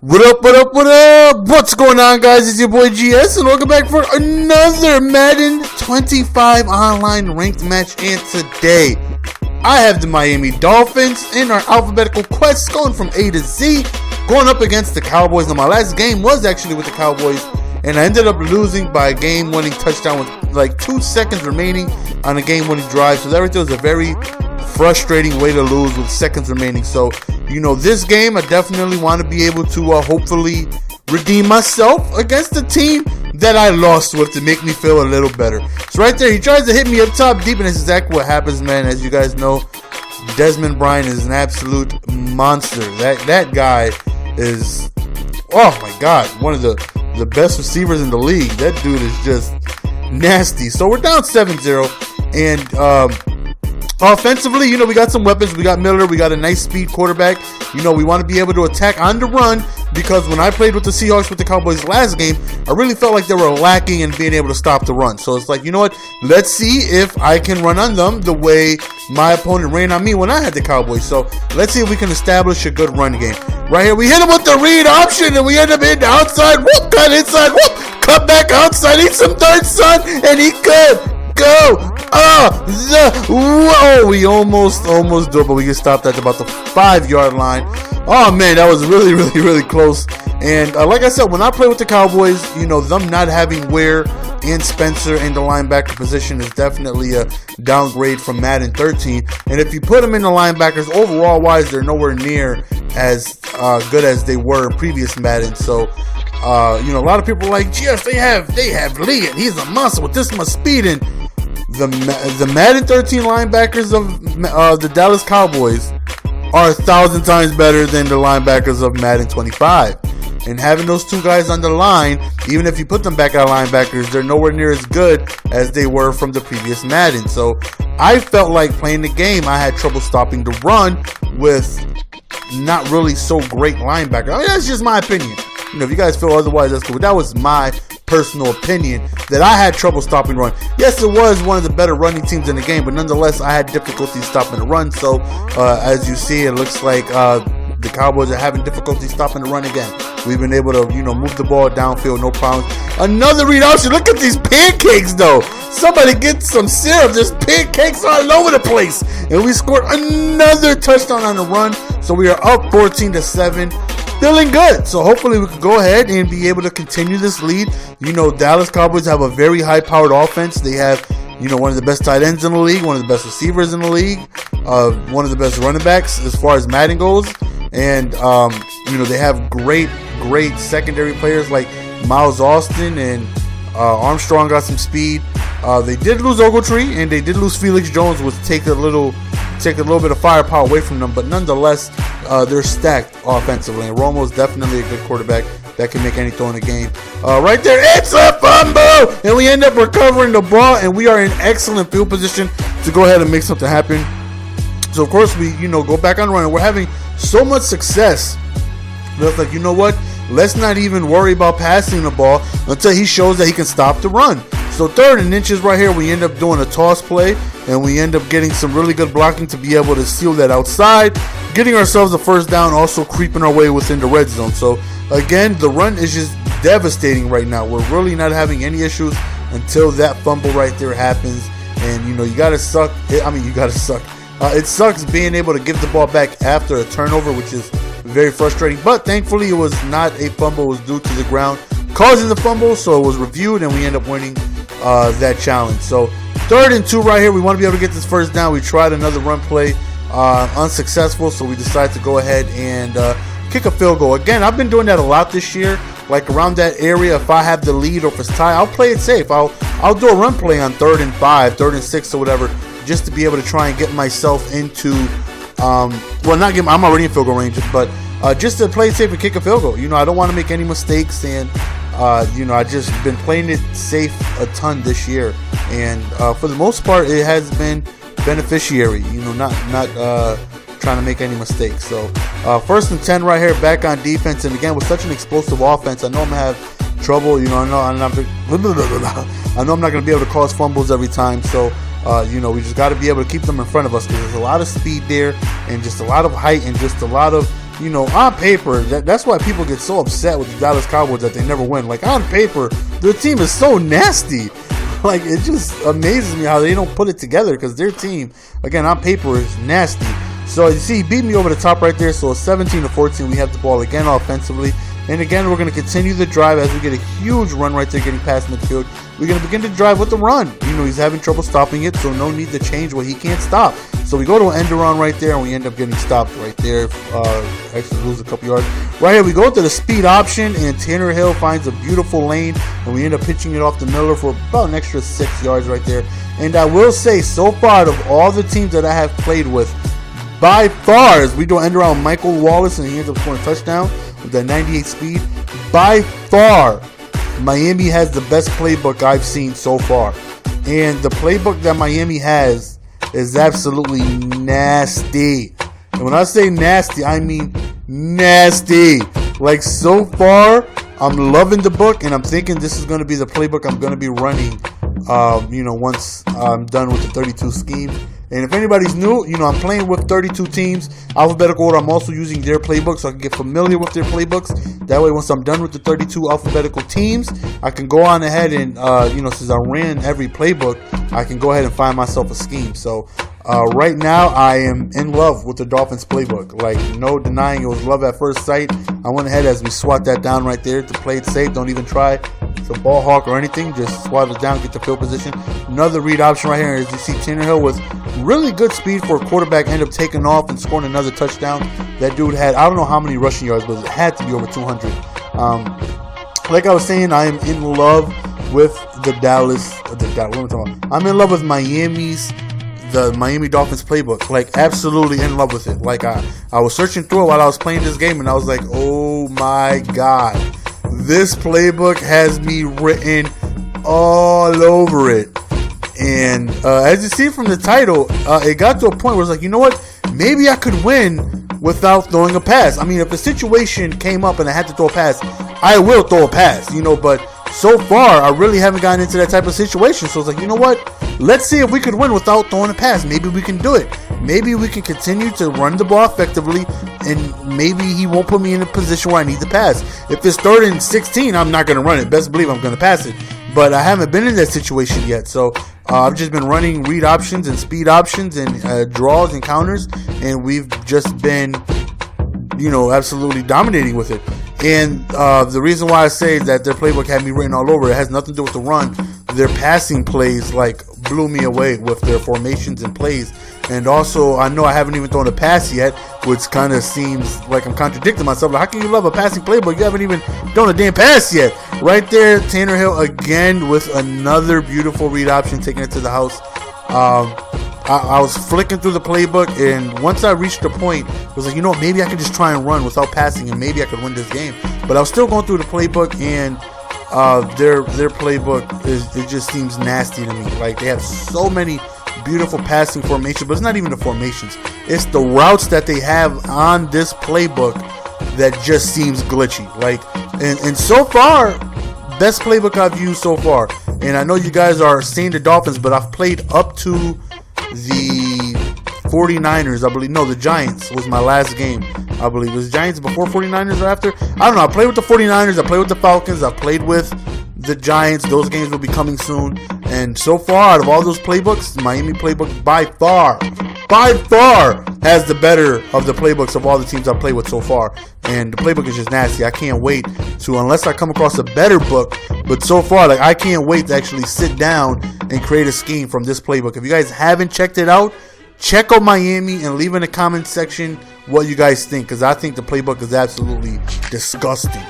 What up, what up, what up? What's going on, guys? It's your boy GS, and welcome back for another Madden 25 online ranked match. And today, I have the Miami Dolphins in our alphabetical quest going from A to Z, going up against the Cowboys. Now, my last game was actually with the Cowboys, and I ended up losing by a game-winning touchdown with like 2 seconds remaining on a game-winning drive. So that was a very frustrating way to lose with seconds remaining. So, this game, I definitely want to be able to hopefully redeem myself against the team that I lost with to make me feel a little better. So right there, he tries to hit me up top deep, and that's exactly what happens, man. As you guys know, Desmond Bryant is an absolute monster. That guy is, oh my God, one of the best receivers in the league. That dude is just nasty. So we're down 7-0, and offensively, we got some weapons. We got Miller. We got a nice speed quarterback. We want to be able to attack on the run, because when I played with the Seahawks with the Cowboys last game, I really felt like they were lacking in being able to stop the run. So it's like, you know what? Let's see if I can run on them the way my opponent ran on me when I had the Cowboys. So let's see if we can establish a good run game. Right here, we hit him with the read option, and we end up hitting outside. Whoop, cut inside. Whoop, cut back outside. Eat some third, son, and he could go. Whoa, we almost do it, but we get stopped at about the 5-yard line. Oh man, that was really close. And like I said, when I play with the Cowboys, them not having Ware and Spencer in the linebacker position is definitely a downgrade from Madden 13. And if you put them in the linebackers, overall wise, they're nowhere near as good as they were in previous Madden. So a lot of people are like, yes, they have Lee, and he's a monster with this much speed. And the Madden 13 linebackers of the Dallas Cowboys are 1,000 times better than the linebackers of Madden 25. And having those two guys on the line, even if you put them back at linebackers, they're nowhere near as good as they were from the previous Madden. So I felt like playing the game, I had trouble stopping the run with not really so great linebackers. I mean, that's just my opinion. If you guys feel otherwise, that's cool. But that was my personal opinion, that I had trouble stopping the run. Yes, it was one of the better running teams in the game, but nonetheless, I had difficulty stopping the run. So, as you see, it looks like the Cowboys are having difficulty stopping the run again. We've been able to, move the ball downfield, no problems. Another read option. Look at these pancakes, though. Somebody get some syrup. There's pancakes all over the place. And we scored another touchdown on the run. So we are up 14-7. Feeling good. So hopefully we can go ahead and be able to continue this lead. Dallas Cowboys have a very high-powered offense. They have, one of the best tight ends in the league, one of the best receivers in the league, one of the best running backs as far as Madden goes. And, they have great secondary players like Miles Austin, and Armstrong got some speed. They did lose Ogletree, and they did lose Felix Jones, which take a little bit of firepower away from them, but nonetheless, they're stacked offensively. And Romo's definitely a good quarterback that can make any throw in the game. Right there, it's a fumble, and we end up recovering the ball, and we are in excellent field position to go ahead and make something happen. So of course we, go back on running. We're having so much success. It's like, what? Let's not even worry about passing the ball until he shows that he can stop the run. So 3rd and inches right here, we end up doing a toss play, and we end up getting some really good blocking to be able to seal that outside, getting ourselves a first down, also creeping our way within the red zone. So again, the run is just devastating right now. We're really not having any issues until that fumble right there happens. And you gotta suck. You gotta suck. It sucks being able to give the ball back after a turnover, which is very frustrating. But thankfully, it was not a fumble. It was due to the ground causing the fumble, so it was reviewed, and we end up winning that challenge. So 3rd and 2 right here. We want to be able to get this first down. We tried another run play, unsuccessful, so we decided to go ahead and kick a field goal. Again, I've been doing that a lot this year, like around that area. If I have the lead or if it's tied, I'll play it safe. I'll do a run play on 3rd and 5, 3rd and 6 or whatever, just to be able to try and get myself into I'm already in field goal range, but just to play it safe and kick a field goal. I don't want to make any mistakes, and I just been playing it safe a ton this year, and for the most part, it has been beneficiary. Not trying to make any mistakes. So 1st and 10 right here, back on defense, and again with such an explosive offense, I know I'm gonna have trouble. I know I'm not going to be able to cause fumbles every time. So we just got to be able to keep them in front of us, because there's a lot of speed there, and just a lot of height, and just a lot of on paper, that's why people get so upset with the Dallas Cowboys that they never win. Like, on paper, their team is so nasty. Like, it just amazes me how they don't put it together, because their team, again, on paper, is nasty. So, you see, he beat me over the top right there. So, 17-14, we have the ball again offensively. And again, we're going to continue the drive as we get a huge run right there getting past midfield. We're going to begin to drive with the run. He's having trouble stopping it, so no need to change what he can't stop. So we go to an end around right there, and we end up getting stopped right there. Actually lose a couple yards. Right here, we go to the speed option, and Tannehill finds a beautiful lane, and we end up pitching it off to Miller for about an extra 6 yards right there. And I will say, so far, out of all the teams that I have played with, by far, as we do end around Michael Wallace, and he ends up scoring a touchdown with that 98 speed, by far, Miami has the best playbook I've seen so far. And the playbook that Miami has is absolutely nasty. And when I say nasty, I mean nasty. Like, so far, I'm loving the book, and I'm thinking this is going to be the playbook I'm going to be running, once I'm done with the 32 scheme. And if anybody's new, I'm playing with 32 teams, alphabetical order. I'm also using their playbooks so I can get familiar with their playbooks. That way, once I'm done with the 32 alphabetical teams, I can go on ahead and, since I ran every playbook, I can go ahead and find myself a scheme. So, right now, I am in love with the Dolphins playbook. Like, no denying it was love at first sight. I went ahead as we swat that down right there to play it safe. Don't even try to ball hawk or anything. Just swat it down, get the field position. Another read option right here. As you see, Tannehill with really good speed for a quarterback, ended up taking off and scoring another touchdown. That dude had, I don't know how many rushing yards, but it had to be over 200. Like I was saying, I am in love with the Dallas. What am I talking about? I'm in love with the Miami Dolphins playbook. Like, absolutely in love with it. Like, I was searching through it while I was playing this game, and I was like, oh my god, this playbook has me written all over it. And as you see from the title, it got to a point where it's like, you know what? Maybe I could win without throwing a pass. I mean, if the situation came up and I had to throw a pass, I will throw a pass, but so far, I really haven't gotten into that type of situation. So it's like, you know what? Let's see if we could win without throwing a pass. Maybe we can do it. Maybe we can continue to run the ball effectively, and maybe he won't put me in a position where I need to pass. If it's 3rd and 16, I'm not going to run it. Best believe I'm going to pass it. But I haven't been in that situation yet. So I've just been running read options and speed options and draws and counters, and we've just been, absolutely dominating with it. And the reason why I say that their playbook had me written all over, it has nothing to do with the run. Their passing plays, blew me away with their formations and plays. And also, I know I haven't even thrown a pass yet, which kind of seems like I'm contradicting myself. Like, how can you love a passing playbook? You haven't even thrown a damn pass yet. Right there, Tannehill again with another beautiful read option, taking it to the house. I was flicking through the playbook, and once I reached the point, I was like, maybe I could just try and run without passing, and maybe I could win this game. But I was still going through the playbook, and their playbook it just seems nasty to me. Like, they have so many beautiful passing formations, but it's not even the formations. It's the routes that they have on this playbook that just seems glitchy. And so far, best playbook I've used so far. And I know you guys are seeing the Dolphins, but I've played up to the 49ers, I believe. No, the Giants was my last game, I believe. Was Giants before 49ers or after? I don't know. I played with the 49ers. I played with the Falcons. I played with the Giants. Those games will be coming soon. And so far, out of all those playbooks, the Miami playbook by far has the better of the playbooks of all the teams I've played with so far. And the playbook is just nasty. I can't wait to, unless I come across a better book, but so far, I can't wait to actually sit down and create a scheme from this playbook. If you guys haven't checked it out, check out Miami and leave in the comment section what you guys think, because I think the playbook is absolutely disgusting.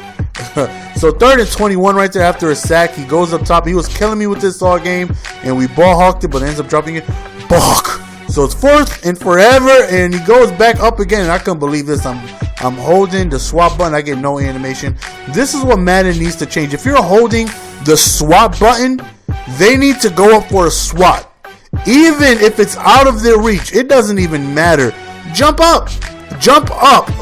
So 3rd and 21 right there after a sack. He goes up top. He was killing me with this all game, and we ball hawked it, but ends up dropping it. Balk. So it's 4th and forever, and he goes back up again, and I couldn't believe this. I'm holding the swap button. I get no animation. This is what Madden needs to change. If you're holding the swap button, they need to go up for a swat. Even if it's out of their reach, it doesn't even matter. Jump up.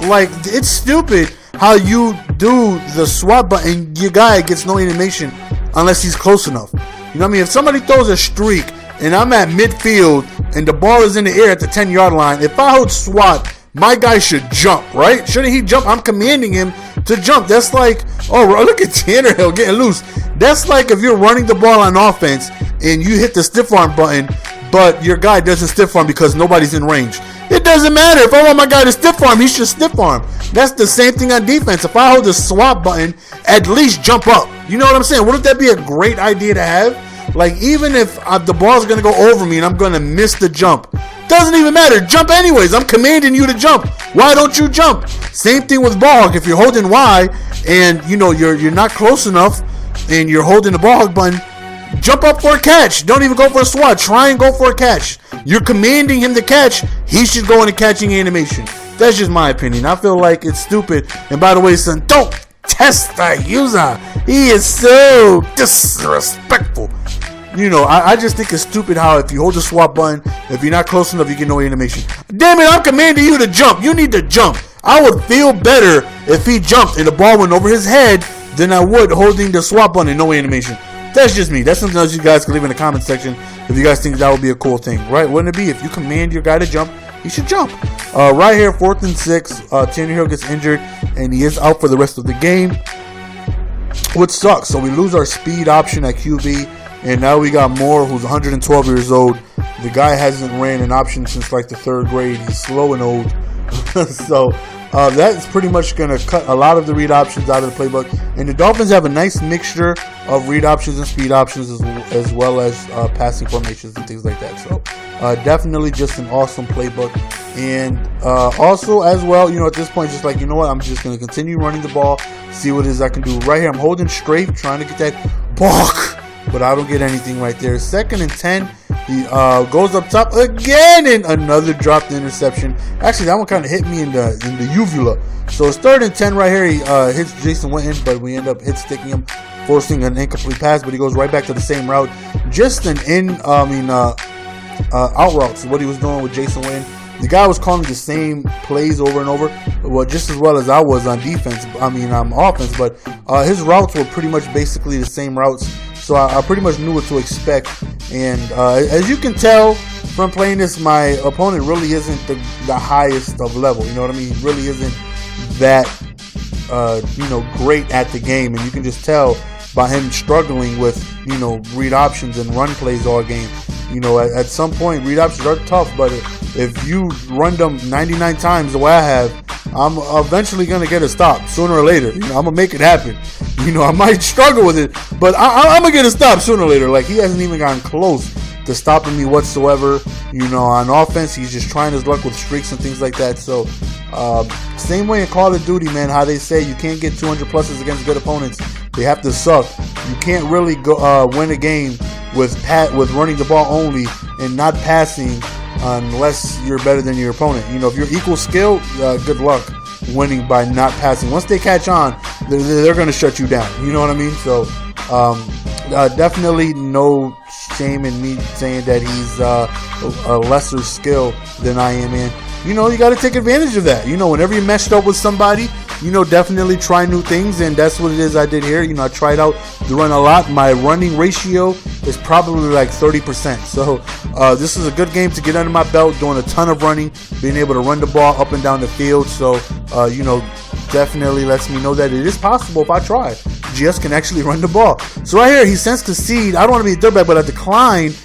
Like, it's stupid how you do the swap button. Your guy gets no animation unless he's close enough. You know what I mean? If somebody throws a streak and I'm at midfield and the ball is in the air at the 10-yard line, if I hold SWAT my guy should jump, right? Shouldn't he jump? I'm commanding him to jump. That's like, oh, look at Tannehill getting loose. That's like if you're running the ball on offense and you hit the stiff arm button, but your guy doesn't stiff arm because nobody's in range. It doesn't matter. If I want my guy to stiff arm, he should stiff arm. That's the same thing on defense. If I hold the swap button, at least jump up. You know what I'm saying? Wouldn't that be a great idea to have? Like, even if the ball's going to go over me and I'm going to miss the jump, doesn't even matter. Jump anyways. I'm commanding you to jump. Why don't you jump? Same thing with ball hawk. If you're holding Y and, you know, you're not close enough and you're holding the ball hawk button, jump up for a catch. Don't even go for a swat. Try and go for a catch. You're commanding him to catch. He should go into catching animation. That's just my opinion. I feel like it's stupid. And by the way, son, don't test the user. He is so disrespectful. You know, I just think it's stupid how if you hold the swap button, if you're not close enough, you get no animation. Damn it, I'm commanding you to jump. You need to jump. I would feel better if he jumped and the ball went over his head than I would holding the swap button and no animation. That's just me. That's something else you guys can leave in the comment section if you guys think that would be a cool thing, right? Wouldn't it be? If you command your guy to jump, he should jump. Right here, 4th and 6. Tannehill gets injured, and he is out for the rest of the game, which sucks. So we lose our speed option at QB, and now we got Moore, who's 112 years old. The guy hasn't ran an option since like the 3rd grade. He's slow and old. So that's pretty much going to cut a lot of the read options out of the playbook. And the Dolphins have a nice mixture of read options and speed options as well as passing formations and things like that. So definitely just an awesome playbook. And also as well, you know, at this point, just like, you know what, I'm just going to continue running the ball, see what it is I can do. Right here, I'm holding straight, trying to get that balk, but I don't get anything right there. 2nd and 10. He goes up top again, and another dropped interception. Actually, that one kind of hit me in the uvula. So it's 3rd and 10 right here. He hits Jason Witten, but we end up sticking him, forcing an incomplete pass. But he goes right back to the same route. Just an out routes. What he was doing with Jason Witten. The guy was calling the same plays over and over, well, just as well as I was on defense. Offense, but his routes were pretty much basically the same routes. So I pretty much knew what to expect. And as you can tell from playing this, my opponent really isn't the highest of level. You know what I mean? He really isn't that, great at the game. And you can just tell by him struggling with, read options and run plays all game. At some point, read options are tough, but if you run them 99 times the way I have, I'm eventually going to get a stop sooner or later. I'm going to make it happen. I might struggle with it, but I'm going to get a stop sooner or later. Like, he hasn't even gotten close to stopping me whatsoever. On offense, he's just trying his luck with streaks and things like that. So, same way in Call of Duty, man, how they say you can't get 200 pluses against good opponents. They have to suck. You can't really go win a game with running the ball only and not passing unless you're better than your opponent. If you're equal skill, good luck winning by not passing. Once they catch on, they're going to shut you down. You know what I mean? So definitely no shame in me saying that he's a lesser skill than I am in. You got to take advantage of that. Whenever you're meshed up with somebody, definitely try new things, and that's what it is I did here. I tried out the run a lot. My running ratio is probably like 30%. So this is a good game to get under my belt, doing a ton of running, being able to run the ball up and down the field. So, definitely lets me know that it is possible if I try. GS can actually run the ball. So right here, he sends concede. I don't want to be a dirtbag, but I declined.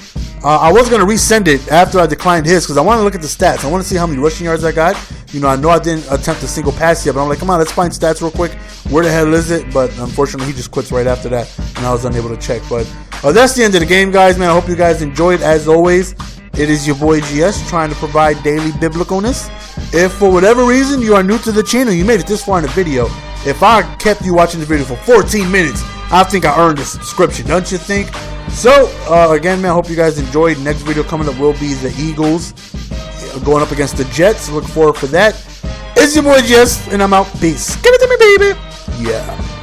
I was going to resend it after I declined his because I want to look at the stats. I want to see how many rushing yards I got. I know I didn't attempt a single pass yet, but I'm like, come on, let's find stats real quick. Where the hell is it? But unfortunately, he just quits right after that, and I was unable to check. But that's the end of the game, guys, man. I hope you guys enjoyed. As always, it is your boy GS trying to provide daily biblicalness. If for whatever reason you are new to the channel, you made it this far in the video, if I kept you watching the video for 14 minutes, I think I earned a subscription, don't you think? So, again, man, I hope you guys enjoyed. Next video coming up will be the Eagles going up against the Jets. Look forward for that. It's your boy Jess, and I'm out. Peace. Give it to me, baby. Yeah.